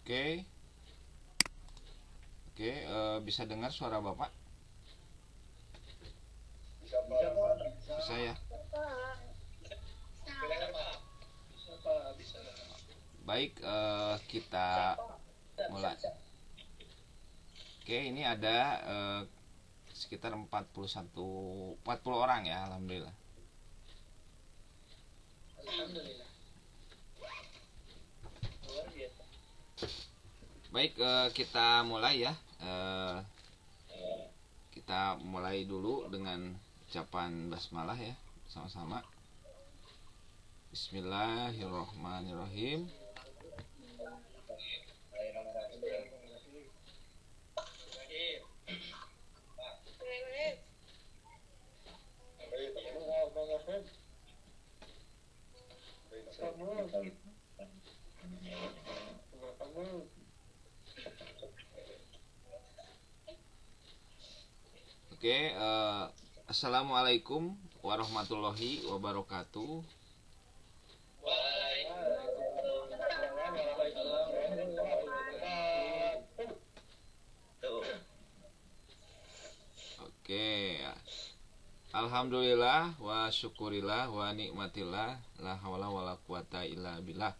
Oke, oke, bisa dengar suara Bapak? Bisa Pak, bisa. Bisa ya? Bisa Pak, bisa. Baik, kita mulai. Oke, ini ada sekitar 40 orang ya, alhamdulillah. Alhamdulillah. Luar biasa. Baik, kita mulai ya. Eh, kita mulai dulu dengan ucapan basmalah ya, sama-sama. Bismillahirrahmanirrahim. Oke, assalamualaikum warahmatullahi wabarakatuh. Oke, alhamdulillah wa syukurillah wa nikmatillah la haula wala quwata illa billah.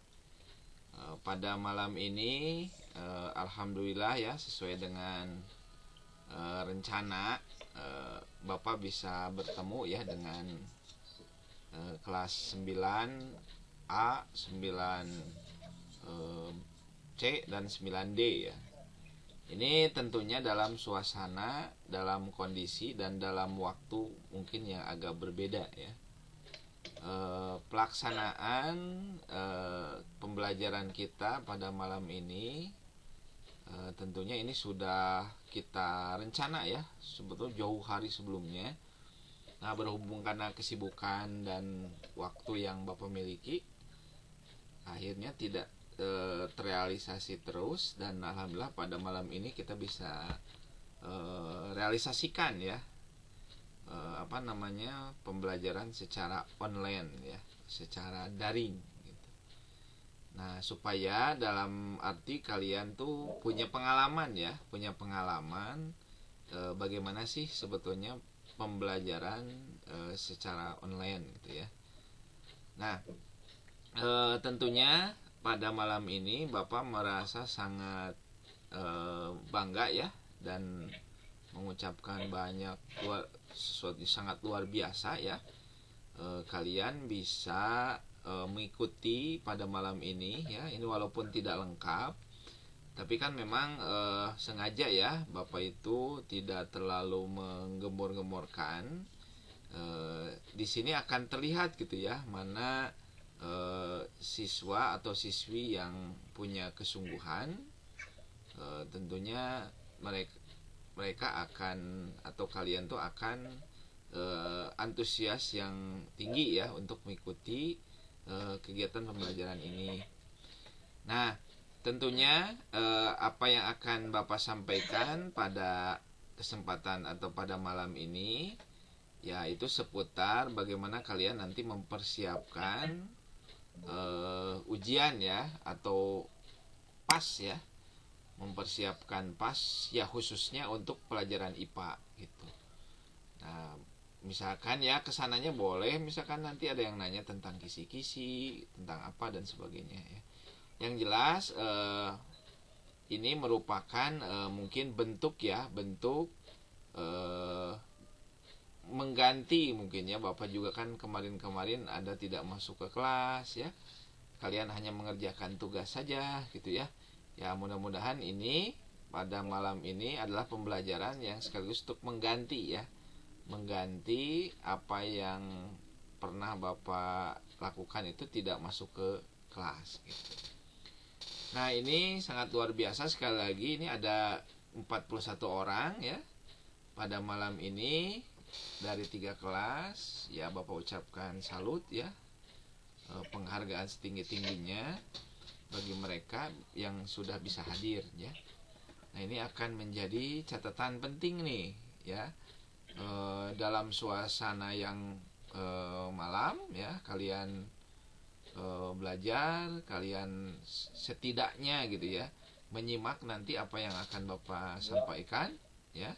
Pada malam ini alhamdulillah ya, sesuai dengan rencana Bapak bisa bertemu ya dengan kelas 9A, 9C dan 9D ya. Ini tentunya dalam suasana, dalam kondisi dan dalam waktu mungkin yang agak berbeda ya. Pelaksanaan pembelajaran kita pada malam ini tentunya ini sudah kita rencana ya, sebetulnya jauh hari sebelumnya. Nah, berhubung karena kesibukan dan waktu yang Bapak miliki, akhirnya tidak terrealisasi terus, dan alhamdulillah pada malam ini kita bisa realisasikan ya pembelajaran secara online ya, secara daring gitu. Nah, supaya dalam arti kalian tuh punya pengalaman ya, bagaimana sih sebetulnya pembelajaran secara online gitu ya. Nah, tentunya pada malam ini Bapak merasa sangat bangga ya, dan mengucapkan banyak sesuatu sangat luar biasa ya. Kalian bisa mengikuti pada malam ini ya. Ini walaupun tidak lengkap, tapi kan memang sengaja ya Bapak itu tidak terlalu menggembor-gemborkan. Di sini akan terlihat gitu ya, mana siswa atau siswi yang punya kesungguhan. Tentunya mereka akan, atau kalian tuh akan antusias yang tinggi ya untuk mengikuti kegiatan pembelajaran ini. Nah, tentunya apa yang akan Bapak sampaikan pada kesempatan atau pada malam ini yaitu seputar bagaimana kalian nanti mempersiapkan ujian ya, atau PAS ya, mempersiapkan PAS ya, khususnya untuk pelajaran IPA gitu. Nah, misalkan ya kesananya boleh, misalkan nanti ada yang nanya tentang kisi-kisi, tentang apa dan sebagainya ya. Yang jelas ini merupakan mungkin bentuk mengganti mungkin ya. Bapak juga kan kemarin-kemarin Anda tidak masuk ke kelas ya, kalian hanya mengerjakan tugas saja gitu ya. Ya, mudah-mudahan ini pada malam ini adalah pembelajaran yang sekaligus untuk mengganti apa yang pernah Bapak lakukan itu tidak masuk ke kelas gitu. Nah, ini sangat luar biasa sekali lagi, ini ada 41 orang ya pada malam ini dari 3 kelas ya. Bapak ucapkan salut ya, penghargaan setinggi-tingginya bagi mereka yang sudah bisa hadir ya. Nah, ini akan menjadi catatan penting nih ya, dalam suasana yang malam ya, kalian belajar, kalian setidaknya gitu ya menyimak nanti apa yang akan Bapak sampaikan, ya.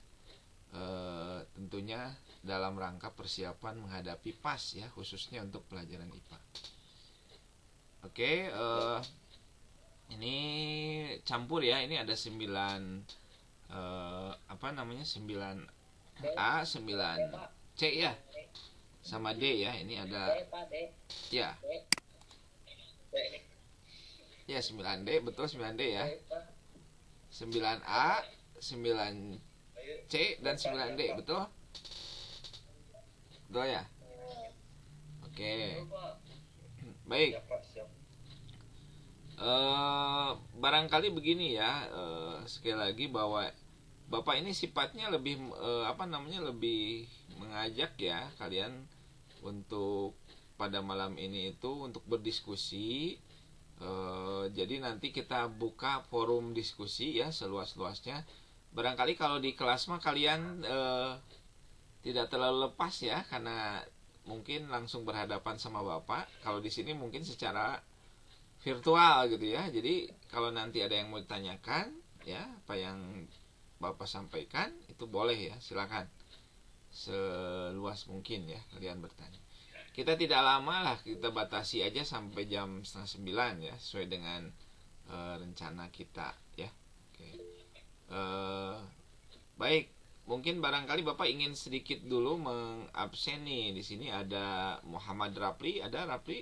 Tentunya dalam rangka persiapan menghadapi PAS, ya, khususnya untuk pelajaran IPA. Oke, ini campur ya. Ini ada 9 9A, 9C ya, sama D ya. Ini ada ya. Ya, 9D, betul, 9D ya. 9A, 9C dan 9D, betul? Betul ya? Oke. Baik. Barangkali begini ya, sekali lagi bahwa Bapak ini sifatnya lebih lebih mengajak ya kalian untuk pada malam ini itu untuk berdiskusi. Jadi nanti kita buka forum diskusi ya seluas-luasnya. Barangkali kalau di kelas mah kalian tidak terlalu lepas ya, karena mungkin langsung berhadapan sama Bapak. Kalau di sini mungkin secara virtual gitu ya. Jadi kalau nanti ada yang mau ditanyakan ya, apa yang Bapak sampaikan itu boleh ya, silakan seluas mungkin ya kalian bertanya. Kita tidak lama lah, kita batasi aja sampai jam 8:30 ya, sesuai dengan rencana kita ya. Oke. Baik, mungkin barangkali Bapak ingin sedikit dulu mengabsen nih. Di sini ada Muhammad Rapli, ada Rapli?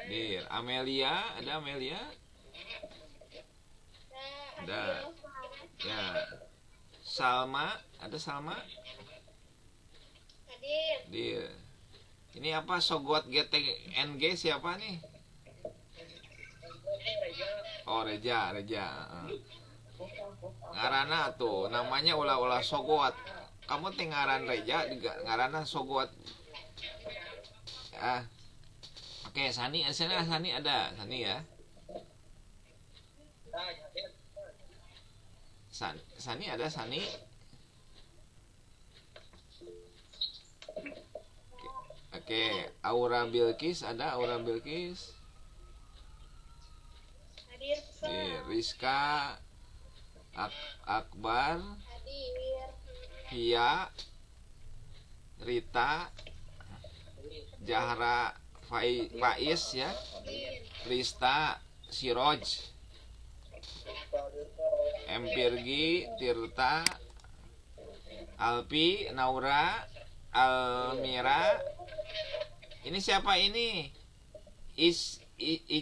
Dir, Amelia, ada Amelia? Ada. Ya. Salma, ada Salma? Dir. Ini apa Sogot GTNG siapa nih? Oh, Reja. Ngarana tuh, namanya ulah Sogot. Kamu teh ngaran Reja, ngarana Sogot. Oke, Sani ada. Sani ya. Sani ada Sani. Oke, Aura Bilkis ada, Aura Bilkis. Hadir. Rizka, Akbar, Hia, Rita, Jahra, Faiz ya, Krista, Siroj, Empirgi, Tirta, Alpi, Naura, Almira. Ini siapa ini? Iciti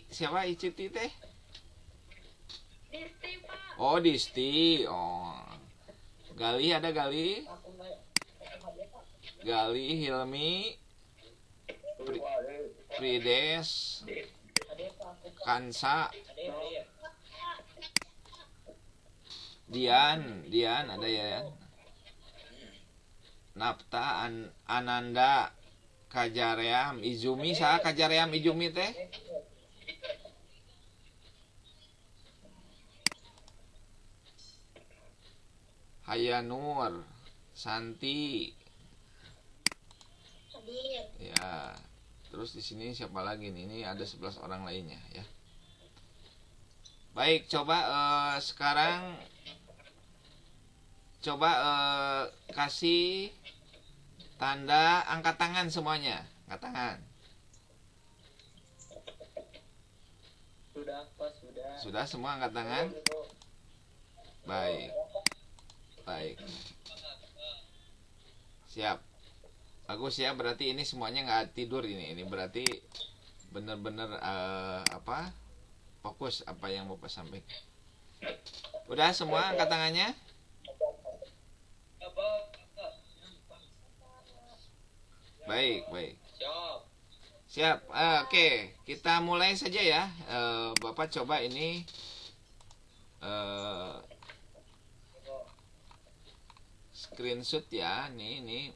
siapa Iciti teh? Disti, Pak. Oh, Disti. Oh. Gali ada Gali. Gali, Hilmi, Frides, Kansa, Dian ada ya. Napta, Ananda, Kajaream, Izumi, Kajaream Izumi teh? Hayanur, Santi. Ya. Terus di sini siapa lagi nih? Ini ada 11 orang lainnya ya. Baik, coba sekarang kasih tanda angkat tangan semuanya. Angkat tangan. Sudah, Pak, sudah. Sudah semua angkat tangan? Baik. Siap. Bagus ya, berarti ini semuanya nggak tidur ini. Ini berarti bener-bener fokus apa yang Bapak sampaikan. Udah semua angkat tangannya? Baik. Siap. Oke, kita mulai saja ya. Bapak coba ini screenshot ya. Ini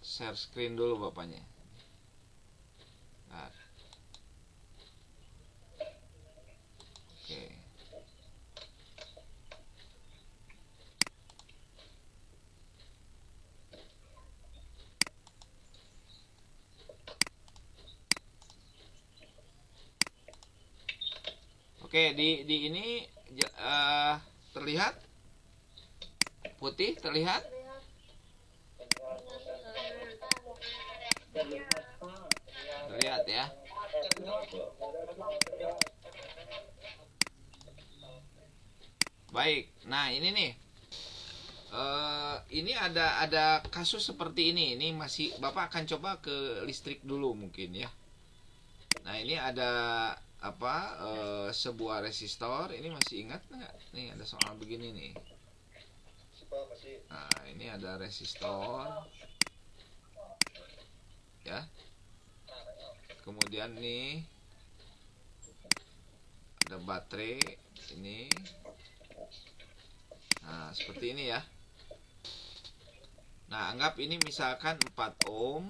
share screen dulu Bapaknya. Nah. Oke. Oke, di ini terlihat putih, terlihat. Terlihat ya. Baik. Nah, ini nih. Ini ada kasus seperti ini. Ini masih Bapak akan coba ke listrik dulu mungkin ya. Nah, ini ada apa? Sebuah resistor. Ini masih ingat nggak? Nih ada soal begini nih. Nah, ini ada resistor. Ya. Kemudian nih ada baterai ini. Nah, seperti ini ya. Nah, anggap ini misalkan 4 ohm.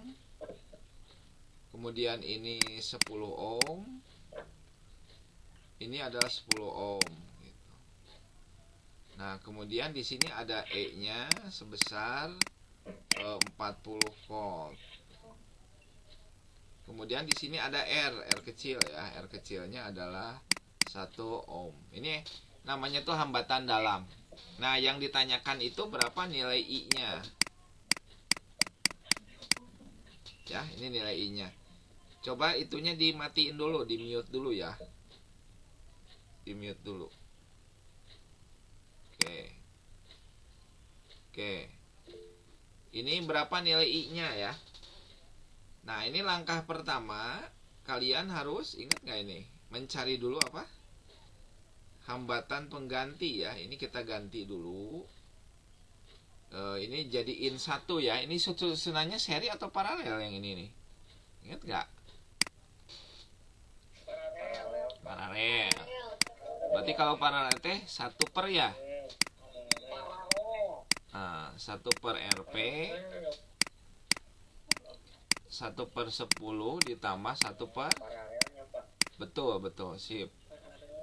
Kemudian ini 10 ohm. Ini adalah 10 ohm gitu. Nah, kemudian di sini ada E-nya sebesar 40 volt. Kemudian di sini ada R kecil ya. R kecilnya adalah 1 ohm. Ini namanya tuh hambatan dalam. Nah, yang ditanyakan itu berapa nilai I-nya. Ya, ini nilai I-nya. Coba itunya dimatiin dulu, di mute dulu ya. Di mute dulu. Oke. Ini berapa nilai I-nya ya. Nah, ini langkah pertama. Kalian harus ingat nggak ini? Mencari dulu apa? Hambatan pengganti ya. Ini kita ganti dulu. Ini jadiin 1 ya. Ini susunannya seri atau paralel yang ini nih? Ingat nggak? Paralel. Berarti kalau paralel teh 1 per ya. Nah, 1 per RP 1 per 10 ditambah 1 per. Betul, sip.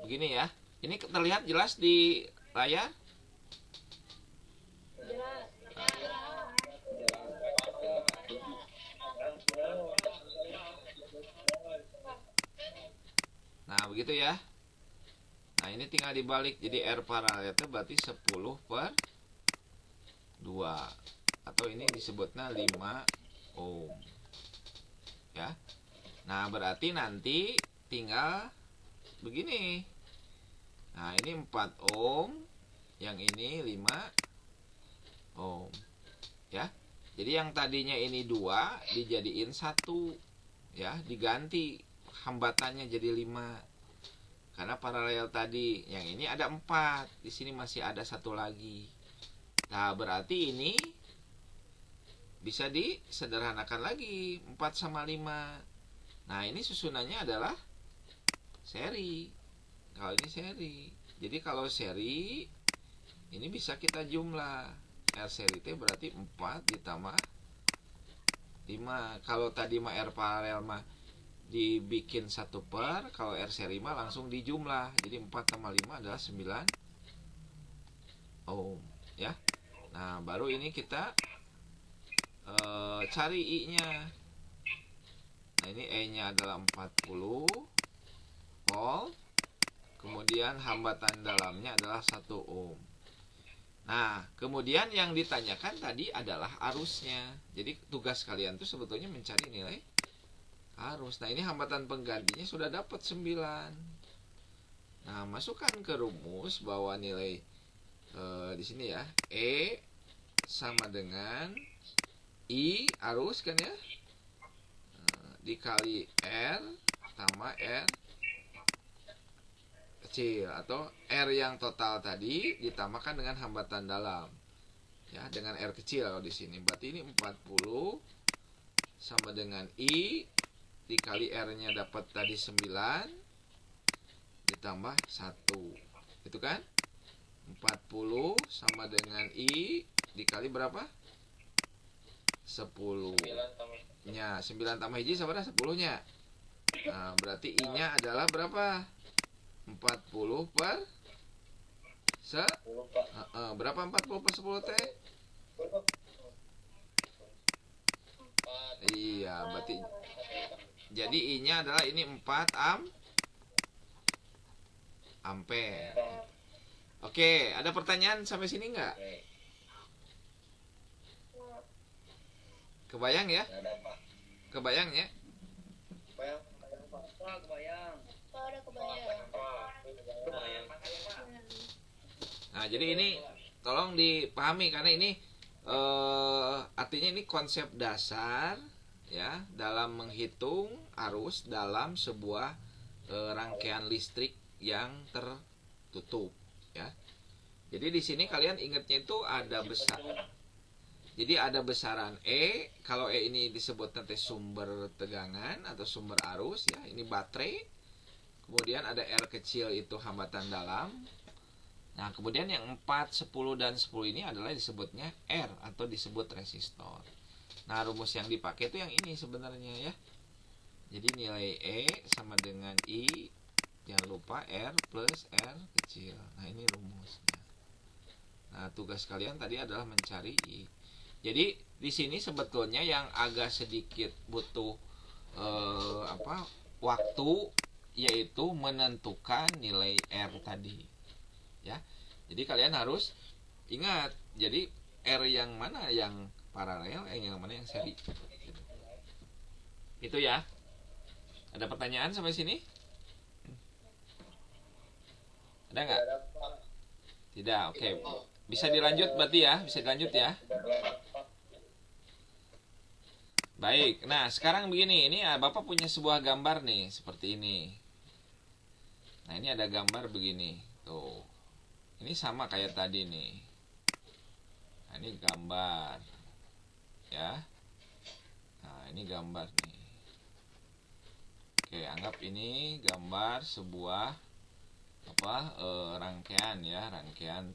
Begini ya. Ini terlihat jelas di layar? Nah, begitu ya. Nah, ini tinggal dibalik. Jadi R paralel itu berarti 10 per 2. Atau ini disebutnya 5 ohm. Ya. Nah, berarti nanti tinggal begini. Nah, ini 4 ohm. Yang ini 5 ohm. Ya. Jadi yang tadinya ini 2 dijadiin 1. Ya, diganti hambatannya jadi 5. Karena paralel tadi. Yang ini ada 4. Di sini masih ada 1 lagi. Nah, berarti ini bisa disederhanakan lagi 4 sama 5. Nah, ini susunannya adalah seri. Kalau ini seri. Jadi kalau seri ini bisa kita jumlah. R seri itu berarti 4 ditambah 5. Kalau tadi mah R paralel mah dibikin 1 per. Kalau R seri mah langsung dijumlah. Jadi 4 tambah 5 adalah 9 ohm ya. Nah, baru ini kita cari I-nya. Nah, ini E-nya adalah 40 volt. Kemudian hambatan dalamnya adalah 1 ohm. Nah, kemudian yang ditanyakan tadi adalah arusnya. Jadi tugas kalian tuh sebetulnya mencari nilai arus. Nah, ini hambatan penggantinya sudah dapat 9. Nah, masukkan ke rumus bahwa nilai di sini ya, E sama dengan I arus kan ya, dikali R tambah R kecil, atau R yang total tadi ditambahkan dengan hambatan dalam ya, dengan R kecil kalau di sini. Berarti ini 40 sama dengan I dikali R-nya dapat tadi 9 ditambah 1. Itu kan? 40 sama dengan I dikali berapa? 10 nya. 9 tambah hiji sama 10 nya. Nah, berarti I nya adalah berapa? 40 per berapa 40 per 10 teh? Iya, berarti jadi I nya adalah ini 4 ampere. Oke, ada pertanyaan sampai sini nggak? Kebayang ya? Kebayang ya? Kebayang. Nah, jadi ini tolong dipahami karena ini artinya ini konsep dasar ya dalam menghitung arus dalam sebuah rangkaian listrik yang tertutup ya. Jadi di sini kalian ingatnya itu ada besar. Jadi ada besaran E, kalau E ini disebut nanti sumber tegangan atau sumber arus ya, ini baterai. Kemudian ada R kecil itu hambatan dalam. Nah, kemudian yang 4, 10 dan 10 ini adalah disebutnya R atau disebut resistor. Nah, rumus yang dipakai itu yang ini sebenarnya ya. Jadi nilai E sama dengan I, jangan lupa R plus R kecil. Nah, ini rumusnya. Nah, tugas kalian tadi adalah mencari I. Jadi di sini sebetulnya yang agak sedikit butuh waktu yaitu menentukan nilai R tadi. Ya. Jadi kalian harus ingat, jadi R yang mana yang paralel, yang mana yang seri. Itu ya. Ada pertanyaan sampai sini? Ada nggak? Tidak, oke. Bisa dilanjut berarti ya, bisa dilanjut ya. Baik, nah sekarang begini, ini Bapak punya sebuah gambar nih, seperti ini. Nah ini ada gambar begini, tuh. Ini sama kayak tadi nih. Nah ini gambar, ya. Nah ini gambar nih. Oke, anggap ini gambar sebuah rangkaian ya, rangkaian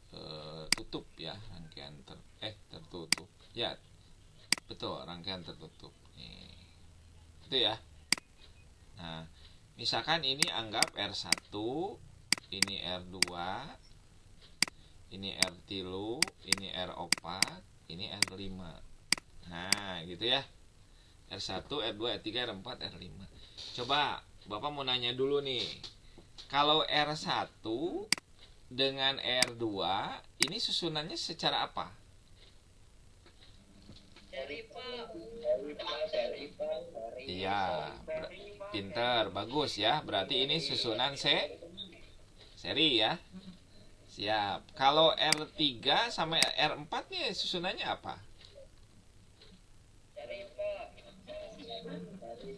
tertutup ya, rangkaian tertutup. Ya, betul, rangkaian tertutup. Nih. Itu ya. Nah, misalkan ini anggap R1, ini R2, ini R3, ini R4, ini R5. Nah, gitu ya. R1, R2, R3, R4, R5. Coba Bapak mau nanya dulu nih. Kalau R1 dengan R2 ini susunannya secara apa? Iya, pinter, bagus ya. Berarti ini susunan seri ya. Siap. Kalau R3 sama R4 nih susunannya apa?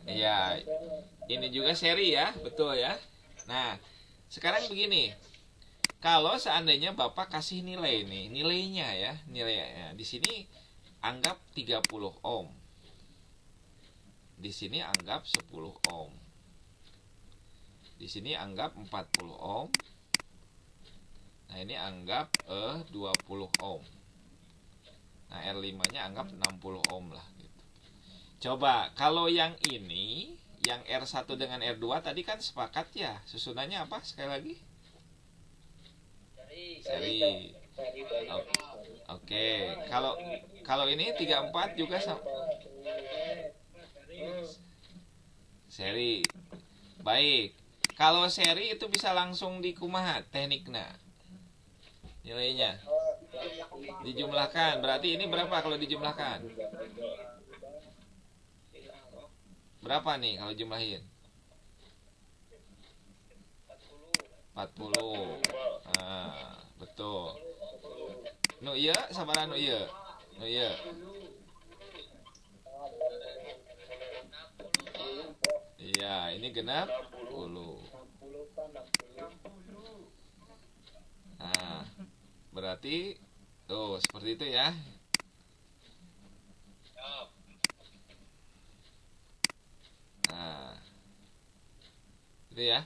Iya, ini juga seri ya, betul ya. Nah, sekarang begini. Kalau seandainya Bapak kasih nilai nih, nilainya ya, nilainya di sini anggap 30 ohm. Di sini anggap 10 ohm. Di sini anggap 40 ohm. Nah, ini anggap 20 ohm. Nah, R5-nya anggap 60 ohm lah gitu. Coba kalau yang ini, yang R1 dengan R2 tadi kan sepakat ya. Susunannya apa sekali lagi? Seri. Oke. Kalau ini 34 juga sama. Seri. Baik. Kalau seri itu bisa langsung dikumaha tekniknya. Nilainya dijumlahkan. Berarti ini berapa kalau dijumlahkan? Berapa nih kalau jumlahin? 40. Nah, betul. Nu iya sabaraha nu iya? Nu iya. Iya, ini genap 10. Nah, berarti tuh seperti itu ya. Nah, itu ya.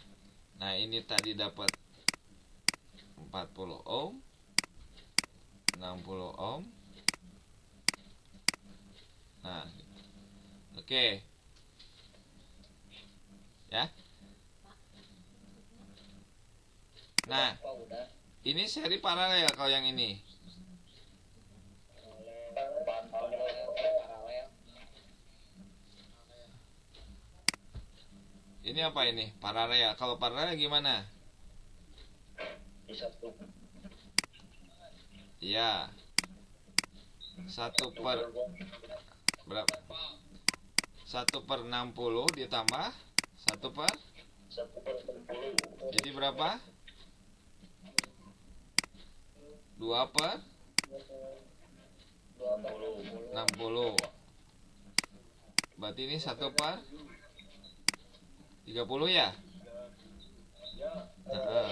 Nah, ini tadi dapat 40 ohm, 60 ohm. Nah, oke. Ya. Nah, ini seri paralel kalau yang ini. Ini apa ini? Paralel. Kalau paralel gimana? Di satu. Iya. 1 per berapa? 1/60 ditambah 1 per 1/60. jadi berapa? 2 per 60. Berarti ini 1 per 30 ya? Heeh.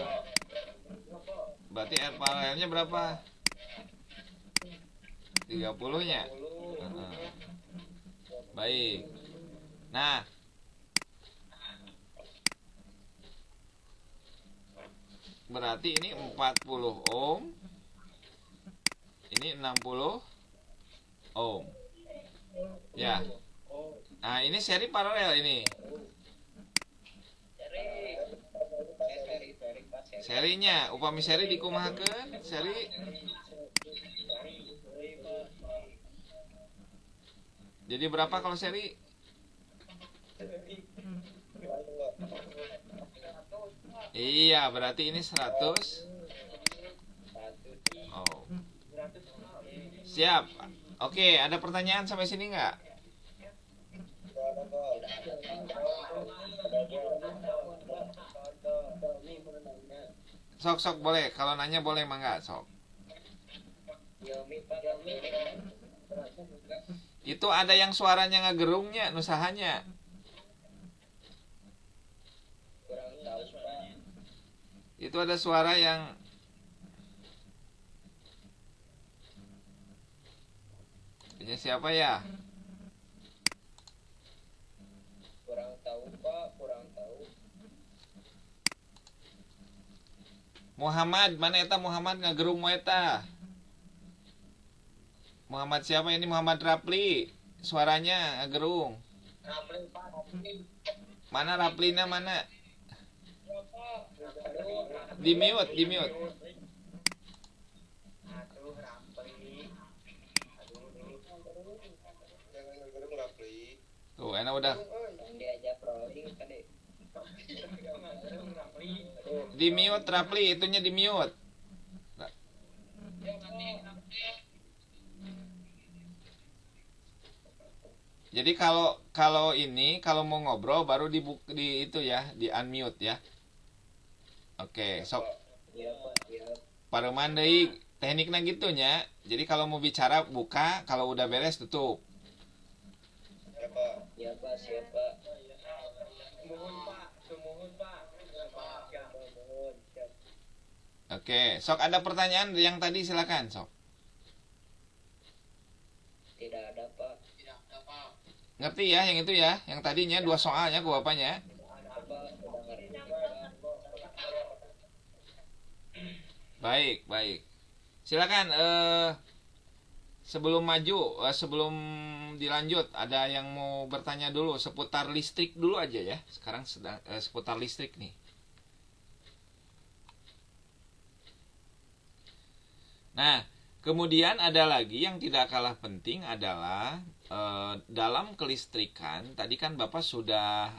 Berarti R paralelnya berapa? 30-nya. Heeh. Baik. Nah, berarti ini 40 ohm. Ini 60 ohm. Ya. Nah, ini seri paralel ini. Serinya, upami seri dikumahakeun, seri. Jadi berapa kalau seri? Iya, berarti ini 100. Oh. Siap. Oke, ada pertanyaan sampai sini nggak? Sok boleh. Kalau nanya boleh mangga sok. Itu ada yang suaranya ngagerungnya, nusahanya. Itu ada suara yang punya siapa ya? Kurang tahu Pak, kurang tahu. Muhammad, mana eta Muhammad ngagerung moe eta? Muhammad siapa ini? Muhammad Rapli. Suaranya ngagerung. Rapli Pak, Rapli. Mana Raplina mana? Aduh, Di mute, di mute. aduh Rapli. Tuh, enak udah. Yang diajak rolling tadi. Di mute Rapli, itunya di mute. Jadi kalau ini kalau mau ngobrol baru di itu ya, di unmute ya. Oke, sok Iya Pak, iya. pareman deui tekniknya gitunya. Jadi kalau mau bicara buka, kalau udah beres tutup. Iya Pak, siapa? Mohon Pak, semohon Pak. Mohon. Oke, sok ada pertanyaan yang tadi silakan sok. Tidak ada Pak. Ngerti ya yang itu ya, yang tadinya 2 soalnya ke bapaknya. Apa sudah ngerti Pak? Baik. Silakan sebelum maju, sebelum dilanjut ada yang mau bertanya dulu seputar listrik dulu aja ya. Sekarang sedang seputar listrik nih. Nah, kemudian ada lagi yang tidak kalah penting adalah dalam kelistrikan. Tadi kan Bapak sudah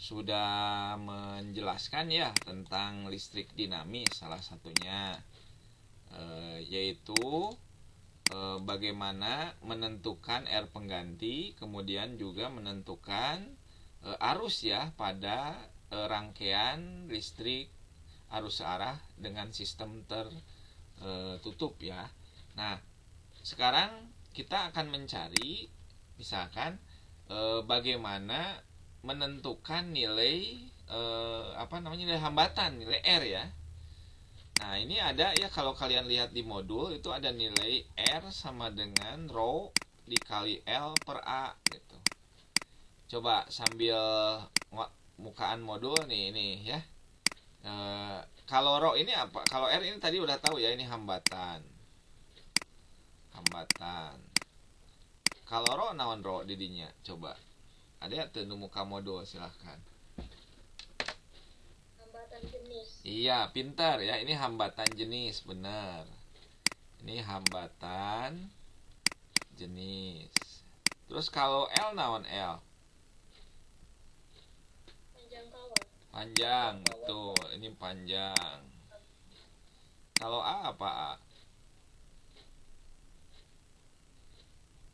sudah menjelaskan ya tentang listrik dinamis, salah satunya yaitu bagaimana menentukan R pengganti, kemudian juga menentukan arus ya pada rangkaian listrik arus searah dengan sistem tertutup ya. Nah, sekarang kita akan mencari misalkan bagaimana menentukan nilai nilai hambatan, nilai R ya. Nah, ini ada ya, kalau kalian lihat di modul itu ada nilai R sama dengan rho dikali L per A gitu. Coba sambil mukaan modul nih ya. Kalau rho ini apa? Kalau R ini tadi udah tahu ya, ini hambatan. Kalau rho naon rho didinya? Coba. Ada ya tuh muka modul, silahkan. Hambatan jenis. Iya, pintar ya. Ini hambatan jenis, benar. Ini hambatan jenis. Terus kalau L naon L? Panjang, betul. Ini panjang. Kalau A apa A?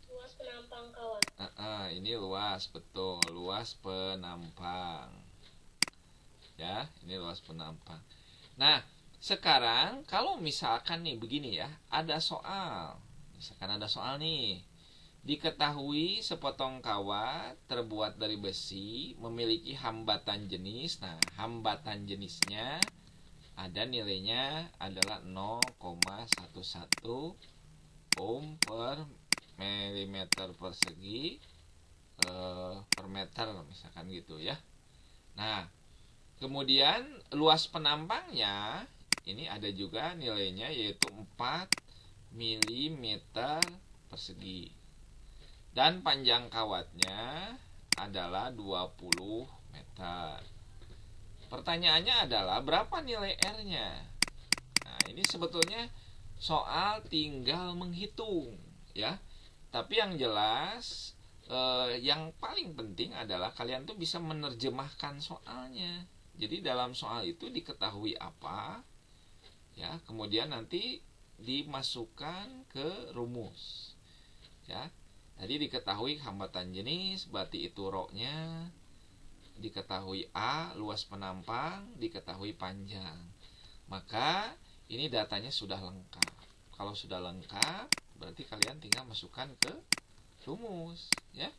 Luas penampang kawan. Ini luas, betul. Luas penampang. Ya, ini luas penampang. Nah, sekarang kalau misalkan nih begini ya, ada soal. Misalkan ada soal nih. Diketahui sepotong kawat terbuat dari besi memiliki hambatan jenis. Nah, hambatan jenisnya ada nilainya adalah 0,11 ohm per milimeter persegi per meter misalkan gitu ya. Nah, kemudian luas penampangnya ini ada juga nilainya yaitu 4 milimeter persegi. Dan panjang kawatnya adalah 20 meter. Pertanyaannya adalah berapa nilai R-nya? Nah, ini sebetulnya soal tinggal menghitung ya. Tapi yang jelas yang paling penting adalah kalian tuh bisa menerjemahkan soalnya. Jadi dalam soal itu diketahui apa ya, kemudian nanti dimasukkan ke rumus. Ya. Tadi diketahui hambatan jenis, berarti itu rho-nya. Diketahui A, luas penampang, diketahui panjang. Maka ini datanya sudah lengkap. Kalau sudah lengkap, berarti kalian tinggal masukkan ke rumus, ya.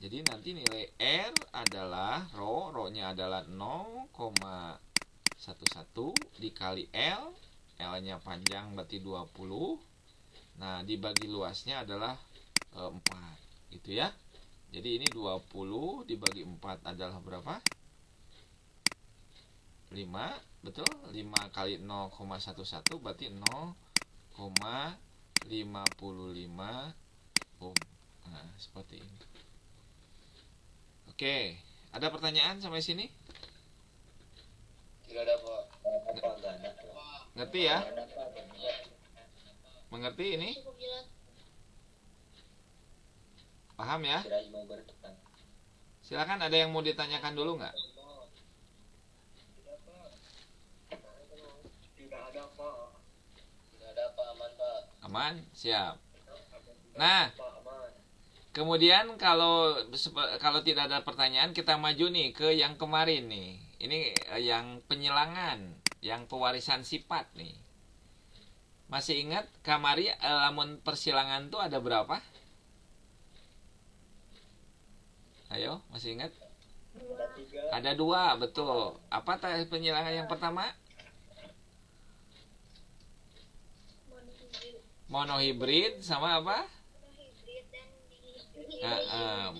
Jadi nanti nilai R adalah rho-nya adalah 0,11 dikali L, L-nya panjang berarti 20. Nah, dibagi luasnya adalah 4 gitu ya. Jadi ini 20 dibagi 4 adalah berapa? 5, betul? 5 kali 0,11 berarti 0,55 ohm. Nah, seperti ini. Oke, ada pertanyaan sampai sini? Tidak ada Pak. Ngerti ya? Mengerti ini? Cukup jelas. Paham ya? Kira mau bertekan. Silakan, ada yang mau ditanyakan dulu nggak? Tidak ada Pak. Tidak ada Pak, aman Pak. Aman? Siap. Nah, Pak, aman. kemudian kalau tidak ada pertanyaan, kita maju nih ke yang kemarin nih. Ini yang penyelangan, yang pewarisan sifat nih. Masih ingat kamari lamun persilangan tuh ada berapa? Ayo, masih ingat? Ada 2, betul. Apa penyelangan yang pertama? Monohibrid sama apa?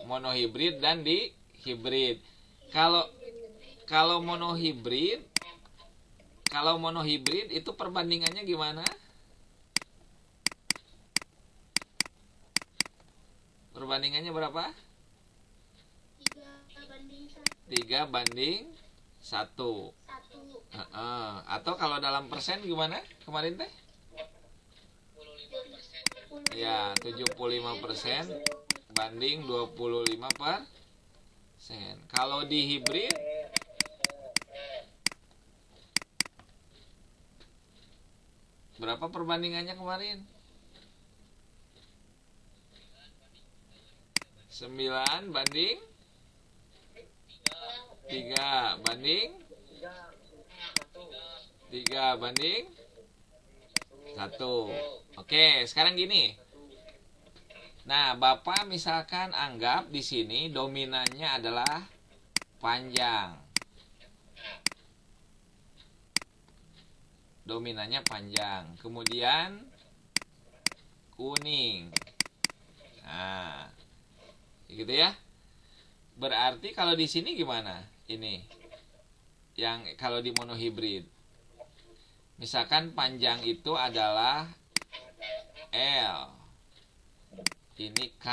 Monohibrid dan dihibrid. Kalau monohibrid itu perbandingannya gimana? Perbandingannya berapa? 3:1. Atau kalau dalam persen gimana kemarin teh? Ya, 75% banding 25%. Kalau di hibrid berapa perbandingannya kemarin? 9 banding 3 banding 3 banding 1. Oke, sekarang gini. Nah, Bapak misalkan anggap di sini dominannya adalah panjang. Dominannya panjang. Kemudian kuning. Nah, gitu ya. Berarti kalau di sini gimana? Ini. Yang kalau di monohibrid. Misalkan panjang itu adalah L. Ini K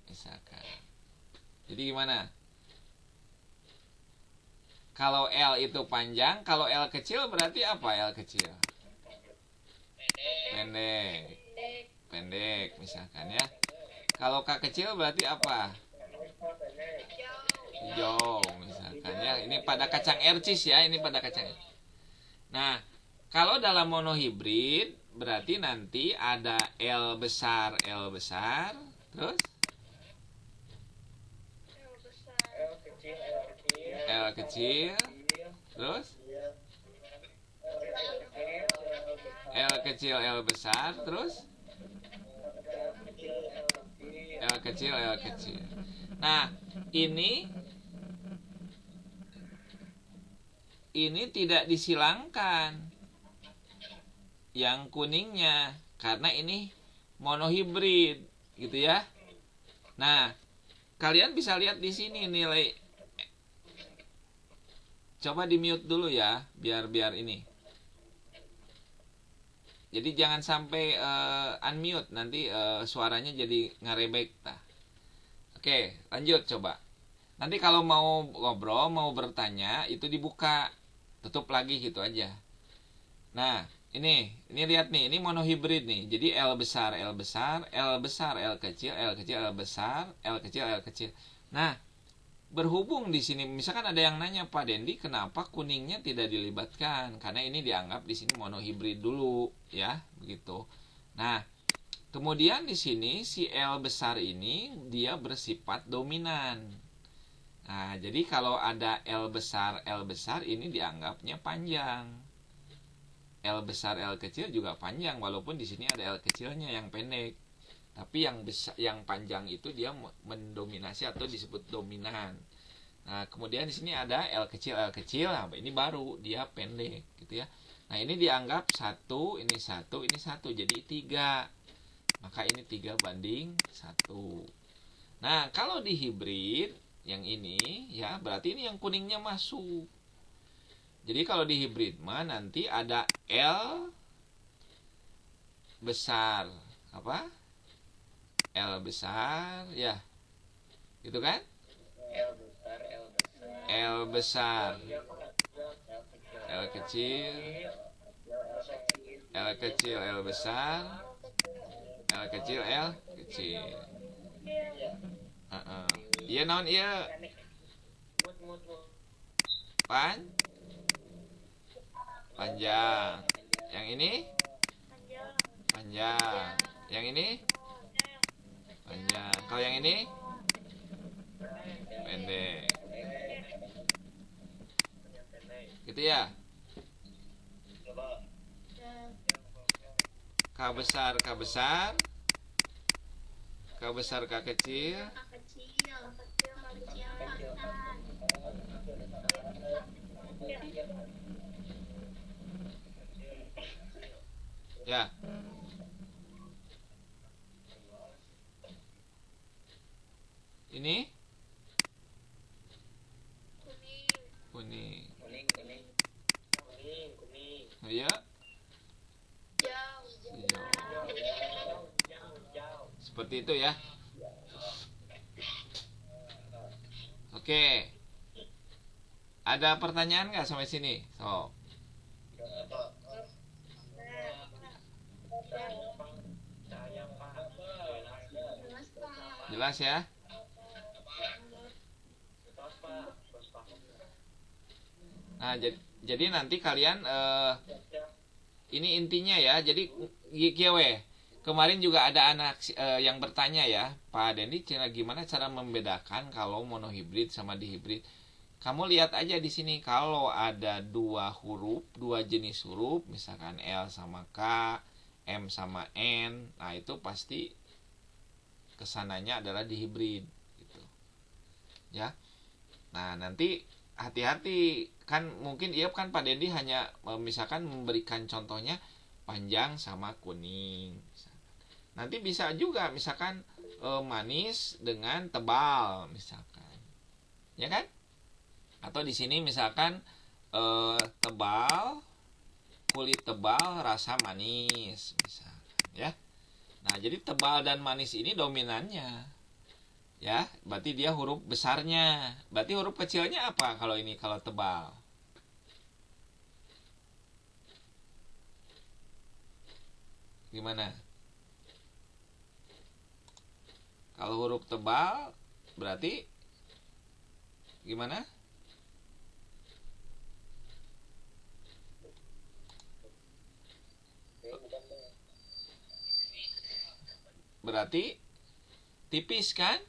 misalkan. Jadi gimana? Kalau L itu panjang, kalau L kecil berarti apa L kecil? Pendek misalkan ya. Kalau K kecil berarti apa? hijau misalkan ya. Ini pada kacang ercis ya, ini pada kacang. Nah, kalau dalam monohibrid berarti nanti ada L besar, terus L kecil, terus L kecil, L besar, terus L kecil, L kecil. Nah, ini tidak disilangkan yang kuningnya karena ini monohibrid gitu ya. Nah, kalian bisa lihat di sini nilai. Coba di mute dulu ya, biar ini. Jadi jangan sampai unmute, nanti suaranya jadi ngarebek. Nah. Oke, lanjut coba. Nanti kalau mau ngobrol, mau bertanya, itu dibuka. Tutup lagi gitu aja. Nah, ini lihat nih, ini monohibrid nih. Jadi L besar, L besar, L besar, L kecil, L kecil, L besar, L kecil, L kecil. Nah, berhubung di sini misalkan ada yang nanya, Pak Dendi, kenapa kuningnya tidak dilibatkan? Karena ini dianggap di sini monohibrid dulu, ya, begitu. Nah, kemudian di sini si L besar ini dia bersifat dominan. Nah, jadi kalau ada L besar ini dianggapnya panjang. L besar, L kecil juga panjang, walaupun di sini ada L kecilnya yang pendek. Tapi yang besar, yang panjang itu dia mendominasi atau disebut dominan. Nah, kemudian di sini ada L kecil, nah ini baru dia pendek, gitu ya. Nah, ini dianggap 1, ini 1, ini 1, jadi 3. Maka ini 3:1. Nah, kalau di hibrid yang ini ya berarti ini yang kuningnya masuk. Jadi kalau di hibrid mah nanti ada L besar apa? L besar ya. Gitu kan? L besar. L kecil. L kecil, L besar. L kecil, L kecil. Iya naon iya panjang. Yang ini panjang. Yang ini panjang. Kalau yang ini pendek. Gitu ya. K besar, K besar. K besar, K kecil. Ya. Ini kuning. Oh ya. Seperti itu ya. Oke. Ada pertanyaan nggak sampai sini? So. Jelas ya? Nah, jadi nanti kalian ini intinya ya. Jadi GW. Kemarin juga ada anak yang bertanya ya, Pak Dendi, gimana cara membedakan kalau monohibrid sama dihibrid? Kamu lihat aja di sini kalau ada dua jenis huruf, misalkan L sama K, M sama N, nah itu pasti kesananya adalah dihibrid gitu. Ya. Nah, nanti hati-hati kan mungkin iya kan Pak Dendi hanya misalkan memberikan contohnya panjang sama kuning. Nanti bisa juga misalkan manis dengan tebal misalkan. Ya kan? Atau di sini misalkan tebal, kulit tebal, rasa manis misalkan ya. Nah, jadi tebal dan manis ini dominannya. Ya, berarti dia huruf besarnya. Berarti huruf kecilnya apa kalau ini kalau tebal? Gimana? Kalau huruf tebal berarti Gimana? Berarti tipis kan?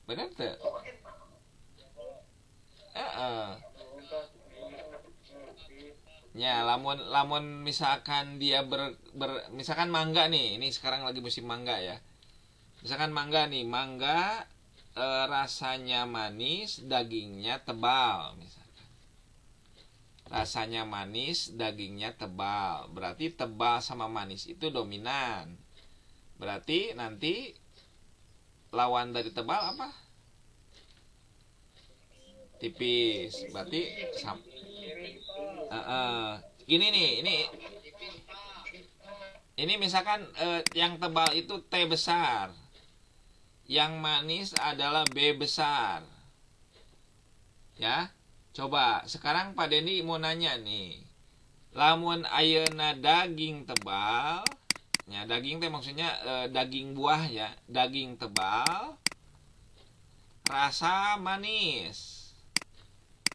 Benar tuh? Ya, lamun misalkan dia misalkan mangga nih, ini sekarang lagi musim mangga ya. Misalkan mangga nih, mangga rasanya manis, dagingnya tebal misalkan. Rasanya manis, dagingnya tebal. Berarti tebal sama manis itu dominan. Berarti nanti lawan dari tebal apa? Tipis. Berarti gini nih, ini misalkan yang tebal itu T besar, yang manis adalah B besar. Ya, coba sekarang Pak Dendi mau nanya nih, lamun ayeuna daging tebal, ya daging teh maksudnya daging buah ya, daging tebal, rasa manis.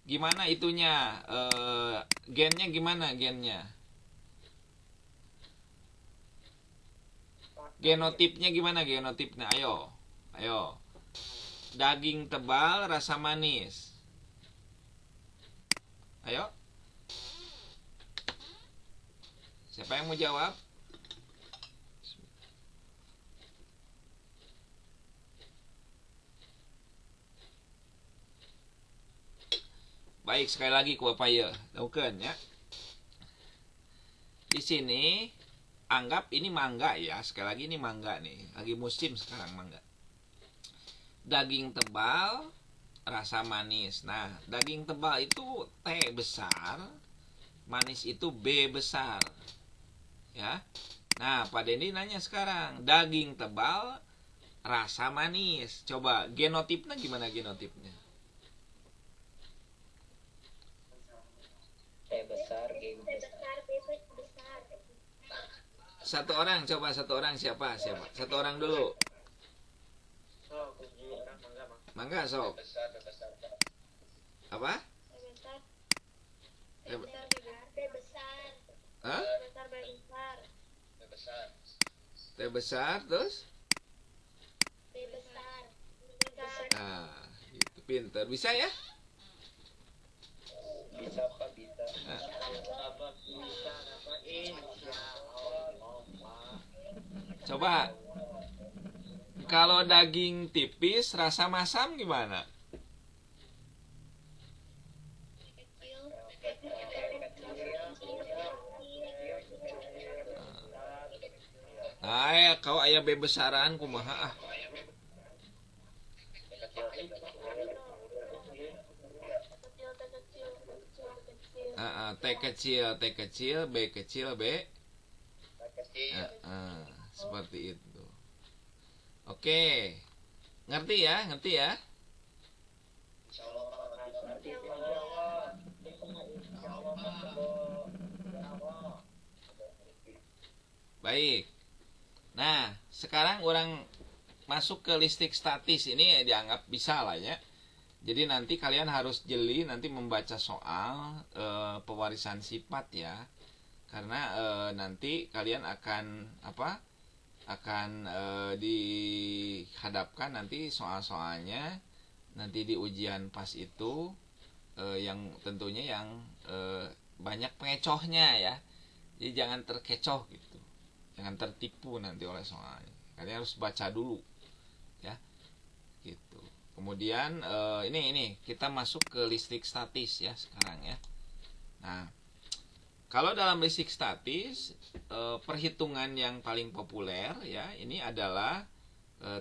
Gimana itunya? Gennya gimana gennya? Genotipnya gimana genotipnya? Ayo. Ayo. Daging tebal, rasa manis. Ayo. Siapa yang mau jawab? Baik, sekali lagi ku Bapak ya. Daukeun ya. Di sini anggap ini mangga ya. Sekali lagi ini mangga nih. Lagi musim sekarang mangga. Daging tebal, rasa manis. Nah, daging tebal itu T besar, manis itu B besar. Ya. Nah, Pak Dendi nanya sekarang, daging tebal, rasa manis. Coba genotipnya gimana genotipnya? T besar, G besar. Satu orang, coba satu orang siapa? Satu orang dulu. Mangga sok. Apa? Hah? T besar terus? Nah, itu pinter. Bisa ya? Bisa Pak, bisa. Nah, coba kalau daging tipis rasa masam gimana? Nah, kau ayah bebesaran kumaha ah. T kecil, B kecil, B. Seperti itu. Oke. Ngerti ya? Ngerti ya? Baik. Nah, sekarang orang masuk ke listrik statis ini dianggap bisa lah ya. Jadi nanti kalian harus jeli nanti membaca soal pewarisan sifat ya. Karena nanti kalian akan apa? Akan dihadapkan nanti soal-soalnya nanti di ujian pas itu yang tentunya yang banyak pengecohnya ya. Jadi jangan terkecoh gitu. Jangan tertipu nanti oleh soalnya. Kalian harus baca dulu ya. Gitu. Kemudian ini kita masuk ke listrik statis ya sekarang ya. Nah, kalau dalam listrik statis perhitungan yang paling populer ya ini adalah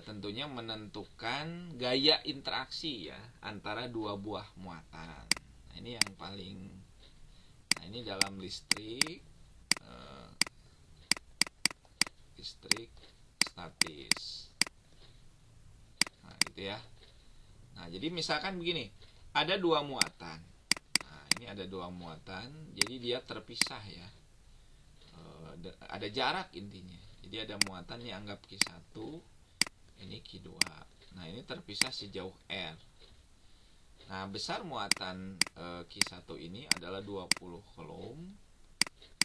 tentunya menentukan gaya interaksi ya antara dua buah muatan. Nah, ini yang paling ini dalam listrik statis. Nah, gitu ya. Nah, jadi misalkan begini, ada dua muatan. Nah, ini ada dua muatan, jadi dia terpisah ya. Ada jarak intinya. Jadi ada muatan yang anggap Q1, ini Q2. Nah, ini terpisah sejauh R. Nah, besar muatan Q1 ini adalah 20 coulomb.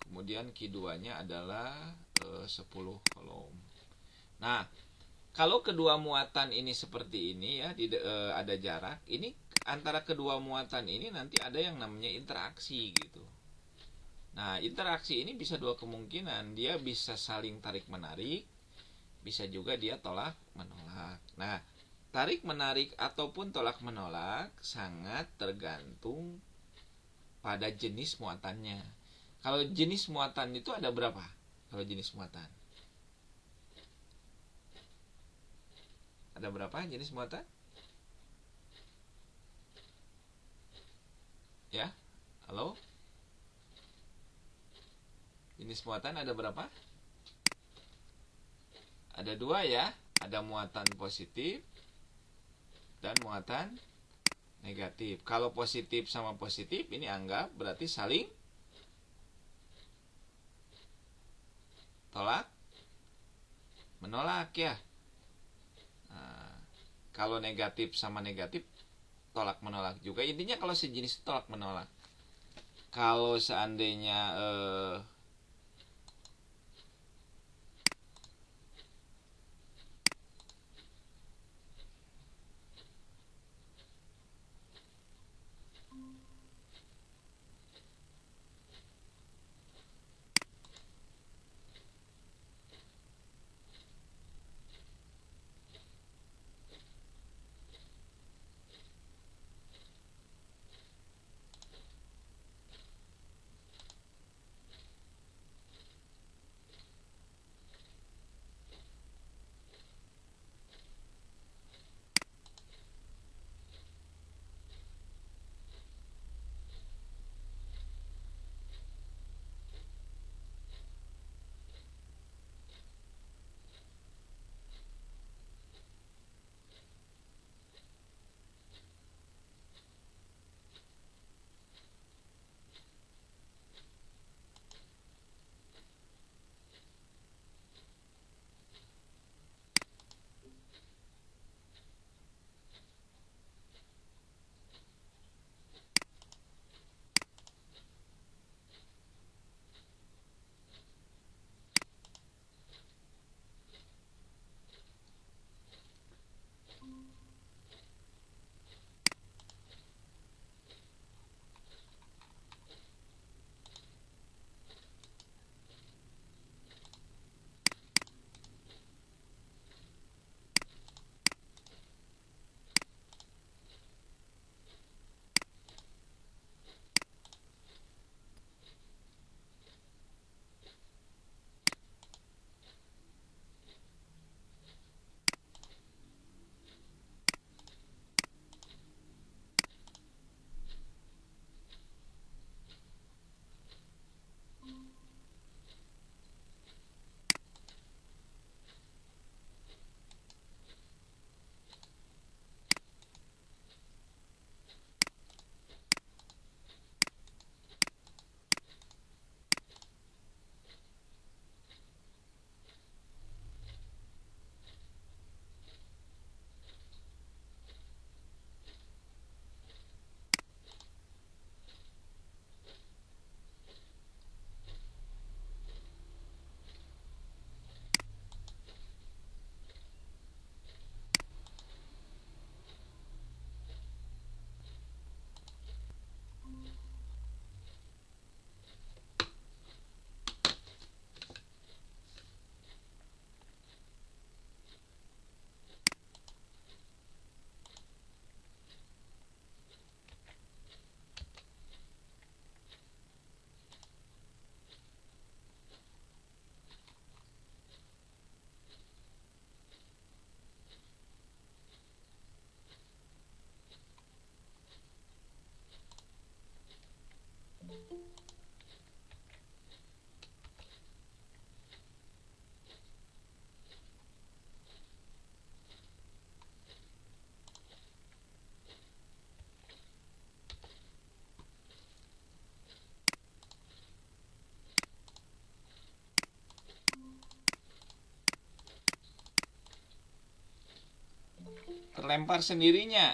Kemudian Q2-nya adalah 10 coulomb. Nah, kalau kedua muatan ini seperti ini ya, ada jarak, ini antara kedua muatan ini nanti ada yang namanya interaksi gitu. Nah, interaksi ini bisa dua kemungkinan. Dia bisa saling tarik-menarik, bisa juga dia tolak-menolak. Nah, tarik-menarik ataupun tolak-menolak sangat tergantung pada jenis muatannya. Kalau jenis muatan itu ada berapa? Kalau jenis muatan ada berapa jenis muatan? Ya, halo? Jenis muatan ada berapa? Ada dua ya. Ada muatan positif dan muatan negatif. Kalau positif sama positif ini anggap berarti saling tolak menolak ya. Nah, kalau negatif sama negatif tolak menolak juga. Intinya kalau sejenis tolak menolak. Kalau seandainya terlempar sendirinya.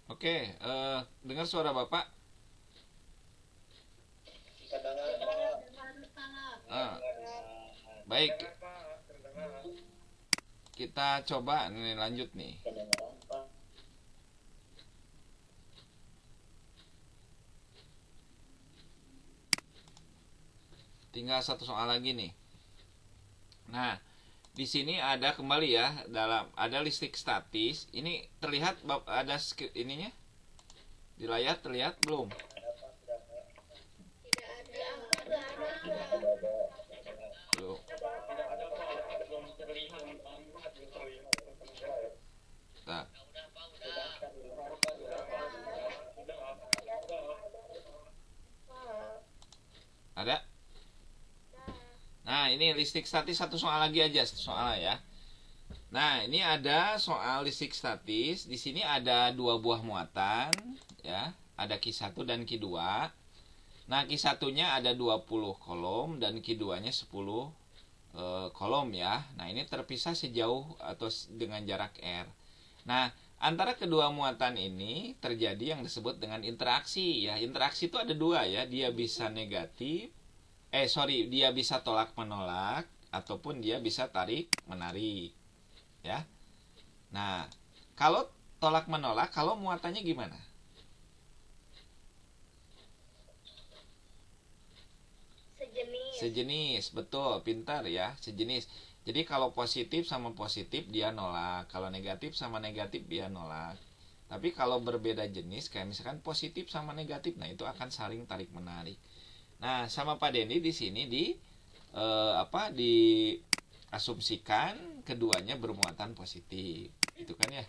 Oke, dengar suara Bapak? Ah, baik, kita coba nih lanjut nih. Tinggal satu soal lagi nih. Nah, di sini ada kembali ya, ada listrik statis. Ini terlihat ada ininya di layar, terlihat belum? Belum. Nah, ada? Nah, ini listrik statis satu soal lagi aja, satu soal ya. Nah, ini ada soal listrik statis. Di sini ada dua buah muatan, ya. Ada Q1 dan Q2. Nah, Q1-nya ada 20 kolom dan Q2-nya 10 kolom ya. Nah, ini terpisah sejauh atau dengan jarak R. Nah, antara kedua muatan ini terjadi yang disebut dengan interaksi ya. Interaksi itu ada dua ya. Dia bisa negatif, dia bisa tolak menolak ataupun dia bisa tarik menarik ya. Nah, kalau tolak menolak, kalau muatannya gimana? Sejenis, betul, pintar ya, sejenis. Jadi kalau positif sama positif dia nolak, kalau negatif sama negatif dia nolak. Tapi kalau berbeda jenis, kayak misalkan positif sama negatif, nah itu akan saling tarik menarik. Nah, sama Pak Dendi di sini diasumsikan keduanya bermuatan positif, itu kan ya.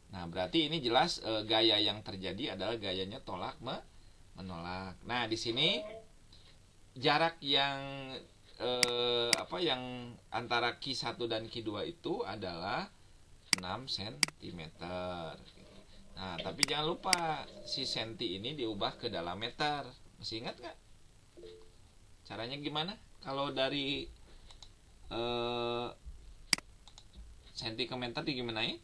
Nah, berarti ini jelas gaya yang terjadi adalah gayanya tolak menolak. Nah, di sini jarak yang antara Q1 dan Q2 itu adalah 6 cm. Nah, tapi jangan lupa si senti ini diubah ke dalam meter. Masih ingat nggak? Caranya gimana? Kalau dari senti ke meter digimanain?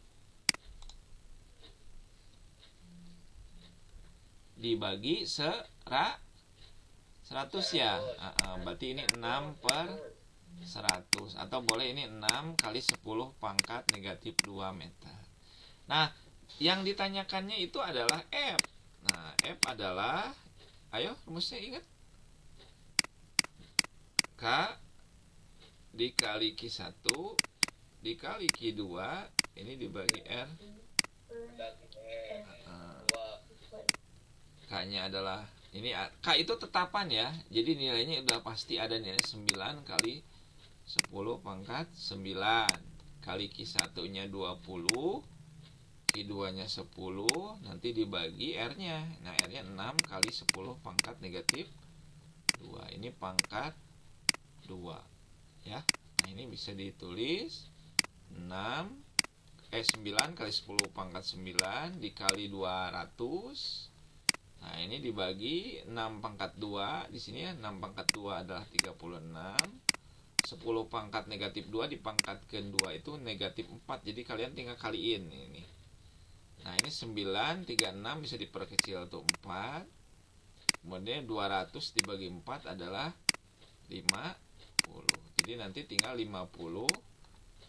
Dibagi 100 ya. Berarti ini 6 per 100. Atau boleh ini 6 kali 10 pangkat negatif 2 meter. Nah, yang ditanyakannya itu adalah F. Nah, F adalah, ayo rumusnya ingat, K dikali Q1 dikali Q2 ini dibagi R. K nya adalah Ini K itu tetapan ya. Jadi nilainya udah pasti ada nilai 9 kali 10 pangkat 9 kali Q1-nya 20, Q2-nya 10, nanti dibagi R-nya. Nah, R-nya 6 kali 10 pangkat negatif 2. Ini pangkat 2 ya. Nah, ini bisa ditulis 9 kali 10 pangkat 9 dikali 200. Nah, ini dibagi 6 pangkat 2 di sini ya. 6 pangkat 2 adalah 36. 10 pangkat negatif 2 dipangkatkan 2 itu negatif 4. Jadi kalian tinggal kaliin ini. Nah, ini 9, 36 bisa diperkecil untuk 4. Kemudian 200 dibagi 4 adalah 50. Jadi nanti tinggal 50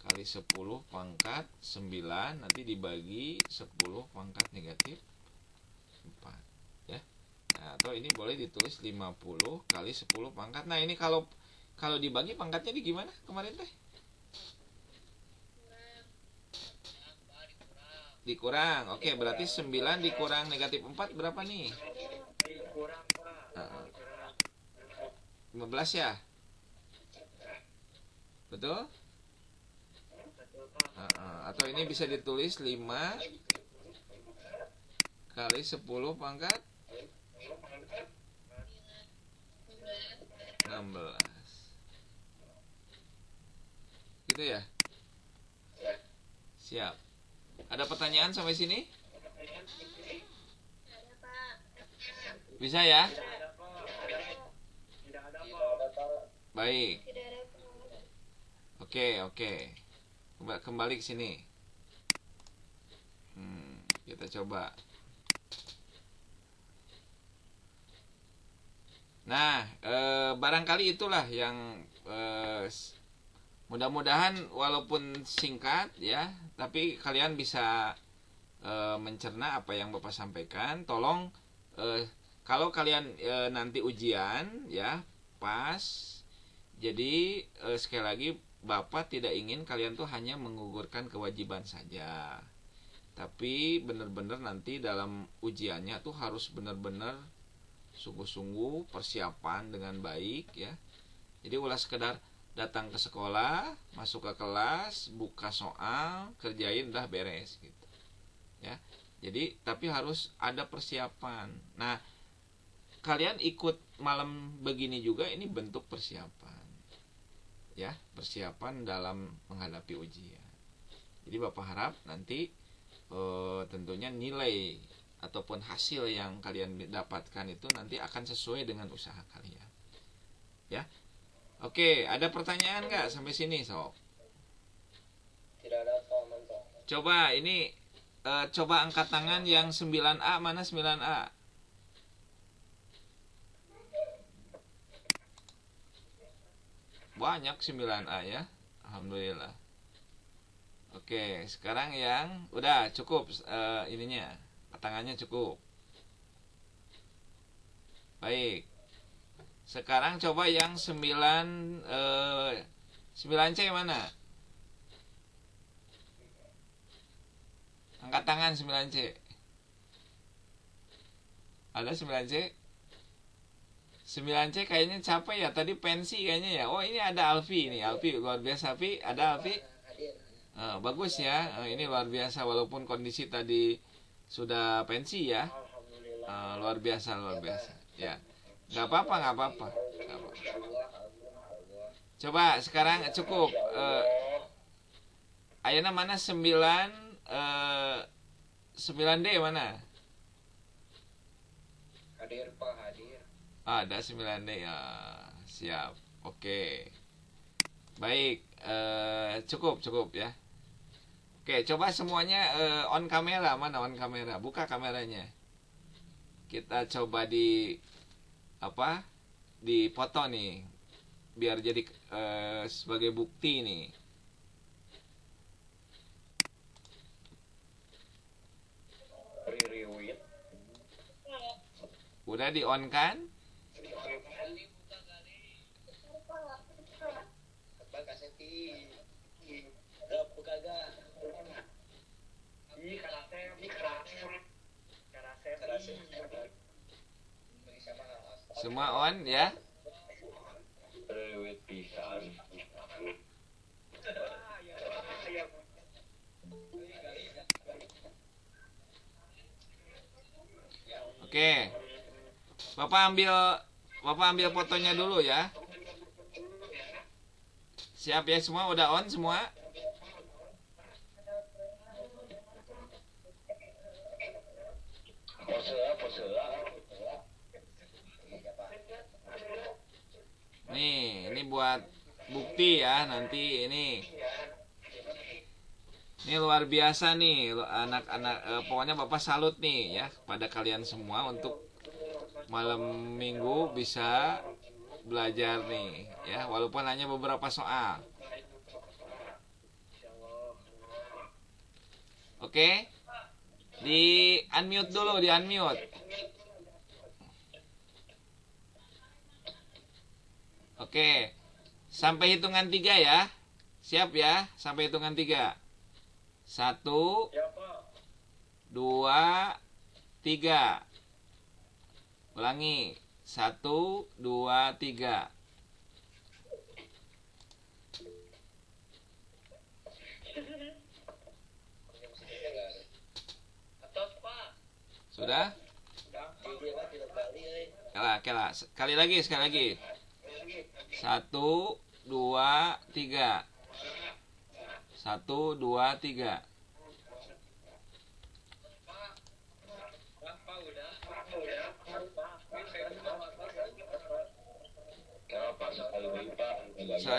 kali 10 pangkat 9 nanti dibagi 10 pangkat negatif 4 ya. Nah, atau ini boleh ditulis 50 kali 10 pangkat. Nah, ini kalau dibagi pangkatnya di gimana kemarin teh? Dikurang. Oke, berarti 9 dikurang negatif 4 berapa nih? 15 ya? Betul? Atau ini bisa ditulis 5 kali 10 pangkat 16. Gitu ya? Siap. Ada pertanyaan sampai sini? Bisa ya? Baik. Oke. Kembali ke sini. Kita coba. Nah, barangkali itulah yang mudah-mudahan walaupun singkat ya, tapi kalian bisa mencerna apa yang Bapak sampaikan. Tolong kalau kalian nanti ujian ya pas. Jadi sekali lagi Bapak tidak ingin kalian tuh hanya menggugurkan kewajiban saja. Tapi benar-benar nanti dalam ujiannya tuh harus benar-benar sungguh-sungguh persiapan dengan baik ya. Jadi ulah sekedar datang ke sekolah, masuk ke kelas, buka soal, kerjain udah beres gitu. Ya. Jadi tapi harus ada persiapan. Nah, kalian ikut malam begini juga ini bentuk persiapan. Ya, persiapan dalam menghadapi ujian. Jadi Bapak harap nanti tentunya nilai ataupun hasil yang kalian dapatkan itu nanti akan sesuai dengan usaha kalian. Ya. Oke, ada pertanyaan nggak sampai sini, Sob? Tidak ada Pak. Coba ini coba angkat tangan yang 9A, mana 9A? Banyak 9A ya. Alhamdulillah. Oke, sekarang yang udah cukup ininya. Tangannya cukup. Baik. Sekarang coba yang 9C mana? Angkat tangan 9C. Ada 9C? 9C kayaknya capek ya. Tadi pensi kayaknya ya. Oh, ini ada Alfi nih. Alfi luar biasa, Alfi. Ada Alfi? Bagus ya. Ini luar biasa walaupun kondisi tadi sudah pensi ya. Luar biasa. Ya. Nggak apa-apa. Coba sekarang cukup. Ayana mana 9D mana? Hadir Pak, hadir. Ada 9D ya. Siap. Oke. Baik, cukup ya. Oke, coba semuanya on kamera. Mana on kamera? Buka kameranya. Kita coba di foto nih. Biar jadi sebagai bukti nih. Udah di on kan? Semua on ya. Rewet pisan. Oke. Bapak ambil fotonya dulu ya. Siap ya semua, udah on semua? Pose. Nih, ini buat bukti ya nanti ini. Ini luar biasa nih anak-anak, pokoknya Bapak salut nih ya pada kalian semua untuk malam minggu bisa belajar nih ya, walaupun hanya beberapa soal. Oke. Di unmute dulu, di unmute. Oke. Sampai hitungan 3 ya. Siap ya, sampai hitungan 3. 1 2 3. Ulangi. 1 2 3. Sudah? Kela. Sekali lagi. 1 2 3. 1 2 3.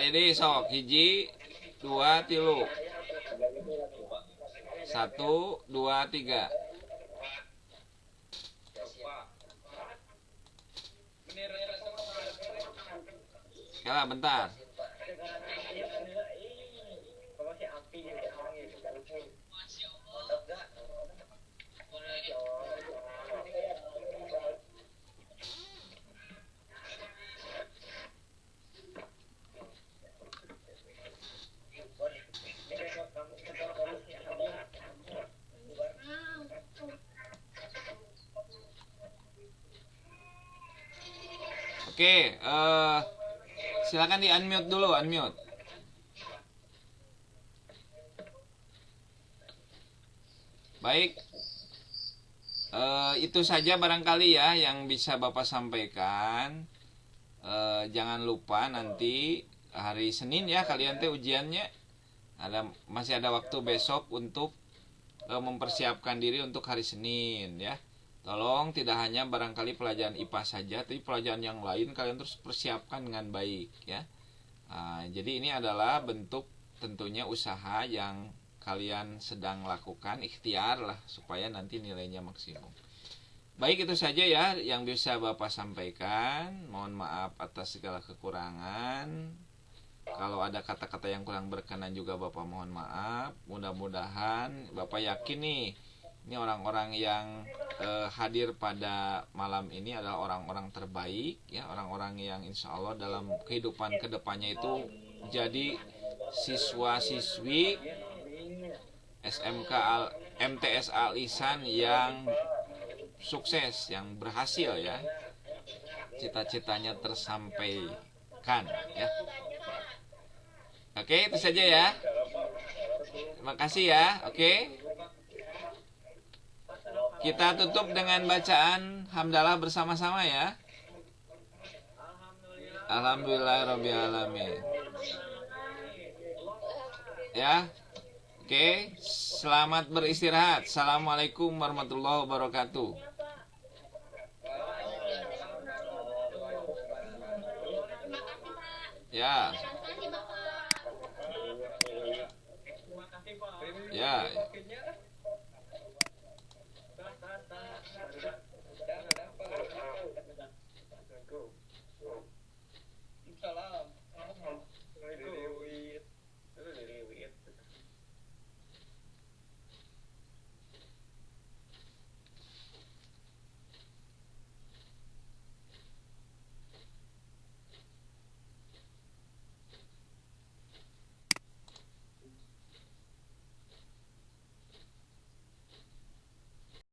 Ini sok hiji 2 3. 1 2 3. Kela bentar. Oke, silakan di unmute dulu, unmute. Baik, itu saja barangkali ya yang bisa Bapak sampaikan. Jangan lupa nanti hari Senin ya kalian teh ujiannya. Masih ada waktu besok untuk mempersiapkan diri untuk hari Senin ya. Tolong tidak hanya barangkali pelajaran IPA saja, tapi pelajaran yang lain kalian terus persiapkan dengan baik ya. Jadi ini adalah bentuk tentunya usaha yang kalian sedang lakukan, ikhtiar lah supaya nanti nilainya maksimum. Baik, itu saja ya yang bisa Bapak sampaikan. Mohon maaf atas segala kekurangan. Kalau ada kata-kata yang kurang berkenan juga Bapak mohon maaf. Mudah-mudahan Bapak yakin nih, ini orang-orang yang hadir pada malam ini adalah orang-orang terbaik ya, orang-orang yang insya Allah dalam kehidupan kedepannya itu jadi siswa-siswi MTS Al Ihsan yang sukses, yang berhasil ya, cita-citanya tersampaikan ya. Oke, itu saja ya. Terima kasih ya. Oke. Kita tutup dengan bacaan hamdalah bersama-sama ya. Alhamdulillahirabbil alamin. Ya. Oke, selamat beristirahat. Assalamualaikum warahmatullahi wabarakatuh. Ya.